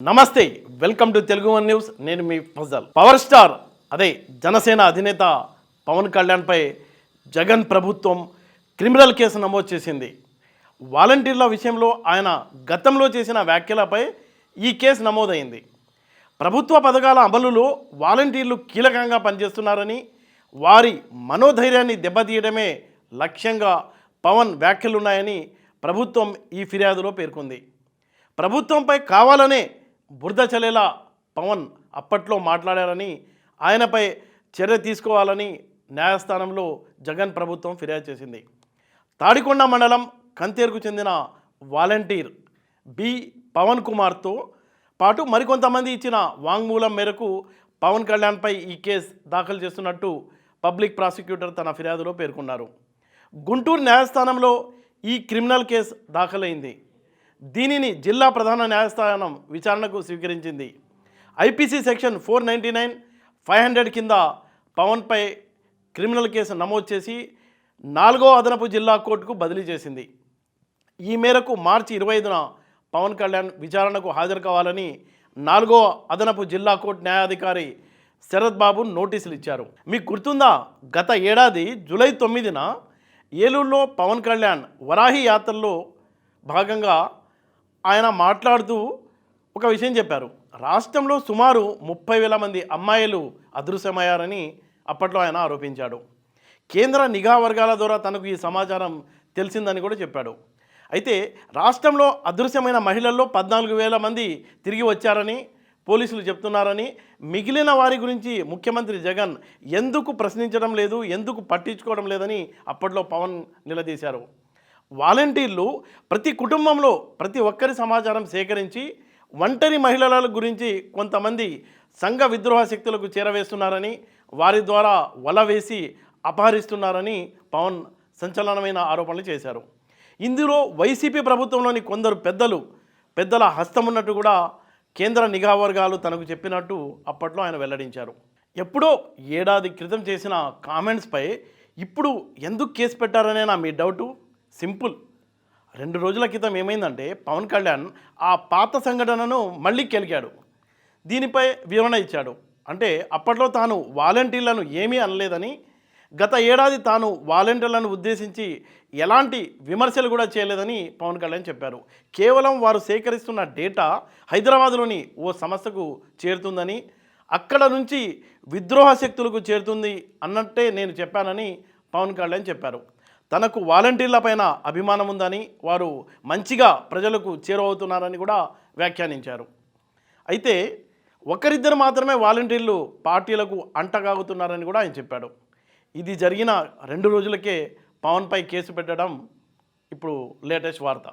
నమస్తే, welcome to Telugu one news. నేను మీ Fazal. Power star Janasena అధినేత పవన్ కళ్యాణ్పై జగన్ ప్రభుత్వం క్రిమినల్ కేసు నమోదు చేసింది. వాలంటీర్ల విషయంలో ఆయన గతంలో చేసిన వ్యాఖ్యలపై ఈ కేసు నమోదైంది. ప్రభుత్వ పథకాల అమలులో వాలంటీర్లు కీలకంగా పనిచేస్తున్నారని, వారి మనోధైర్యాన్ని దెబ్బతీయడమే లక్ష్యంగా పవన్ వ్యాఖ్యలున్నాయని ప్రభుత్వం ఈ ఫిర్యాదులో పేర్కొంది. ప్రభుత్వంపై కావాలనే బురద చల్లేలా పవన్ అప్పట్లో మాట్లాడారని, ఆయనపై చర్య తీసుకోవాలని న్యాయస్థానంలో జగన్ ప్రభుత్వం ఫిర్యాదు చేసింది. తాడికొండ మండలం కంతేరుకు చెందిన వాలంటీర్ బి పవన్ కుమార్తో పాటు మరికొంతమంది ఇచ్చిన వాంగ్మూలం మేరకు పవన్ కళ్యాణ్పై ఈ కేసు దాఖలు చేస్తున్నట్టు పబ్లిక్ ప్రాసిక్యూటర్ తన ఫిర్యాదులో పేర్కొన్నారు. గుంటూరు న్యాయస్థానంలో ఈ క్రిమినల్ కేసు దాఖలైంది. దీనిని జిల్లా ప్రధాన న్యాయస్థానం విచారణకు స్వీకరించింది. ఐపీసీ సెక్షన్ 499, 500 కింద పవన్పై క్రిమినల్ కేసు నమోదు చేసి 4వ అదనపు జిల్లా కోర్టుకు బదిలీ చేసింది. ఈ మేరకు మార్చి 25న పవన్ కళ్యాణ్ విచారణకు హాజరు కావాలని 4వ అదనపు జిల్లా కోర్టు న్యాయాధికారి శరత్ బాబు నోటీసులు ఇచ్చారు. మీకు గుర్తుందా, గత ఏడాది జూలై 9న ఏలూరులో పవన్ కళ్యాణ్ వరాహి యాత్రలో భాగంగా ఆయన మాట్లాడుతూ ఒక విషయం చెప్పారు. రాష్ట్రంలో సుమారు 30,000 మంది అమ్మాయిలు అదృశ్యమయ్యారని అప్పట్లో ఆయన ఆరోపించాడు. కేంద్ర నిఘా వర్గాల ద్వారా తనకు ఈ సమాచారం తెలిసిందని కూడా చెప్పాడు. అయితే రాష్ట్రంలో అదృశ్యమైన మహిళల్లో 14,000 మంది తిరిగి వచ్చారని పోలీసులు చెప్తున్నారని, మిగిలిన వారి గురించి ముఖ్యమంత్రి జగన్ ఎందుకు ప్రశ్నించడం లేదు, ఎందుకు పట్టించుకోవడం లేదని అప్పట్లో పవన్ నిలదీశారు. వాలంటీర్లు ప్రతి కుటుంబంలో ప్రతి ఒక్కరి సమాచారం సేకరించి ఒంటరి మహిళల గురించి కొంతమంది సంఘ విద్రోహ శక్తులకు చేరవేస్తున్నారని, వారి ద్వారా వల వేసి అపహరిస్తున్నారని పవన్ సంచలనమైన ఆరోపణలు చేశారు. ఇందులో వైసీపీ ప్రభుత్వంలోని కొందరు పెద్దల హస్తం ఉన్నట్టు కూడా కేంద్ర నిఘా వర్గాలు తనకు చెప్పినట్టు అప్పట్లో ఆయన వెల్లడించారు. ఎప్పుడో ఏడాది క్రితం చేసిన కామెంట్స్పై ఇప్పుడు ఎందుకు కేసు పెట్టారనేనా మీ డౌటు? సింపుల్. 2 రోజుల క్రితం ఏమైందంటే పవన్ కళ్యాణ్ ఆ పాత సంఘటనను మళ్ళీ కెలికాడు. దీనిపై వివరణ ఇచ్చాడు. అంటే అప్పట్లో తాను వాలంటీర్లను ఏమీ అనలేదని, గత ఏడాది తాను వాలంటీర్లను ఉద్దేశించి ఎలాంటి విమర్శలు కూడా చేయలేదని పవన్ కళ్యాణ్ చెప్పారు. కేవలం వారు సేకరిస్తున్న డేటా హైదరాబాద్లోని ఓ సంస్థకు చేరుతుందని, అక్కడ నుంచి విద్రోహ శక్తులకు చేరుతుంది అన్నట్టే నేను చెప్పానని పవన్ కళ్యాణ్ చెప్పారు. తనకు వాలంటీర్లపైన అభిమానం ఉందని, వారు మంచిగా ప్రజలకు చేరువవుతున్నారని కూడా వ్యాఖ్యానించారు. అయితే ఒకరిద్దరు మాత్రమే వాలంటీర్లు పార్టీలకు అంటగాగుతున్నారని కూడా ఆయన చెప్పాడు. ఇది జరిగిన 2 రోజులకే పవన్పై కేసు పెట్టడం ఇప్పుడు లేటెస్ట్ వార్త.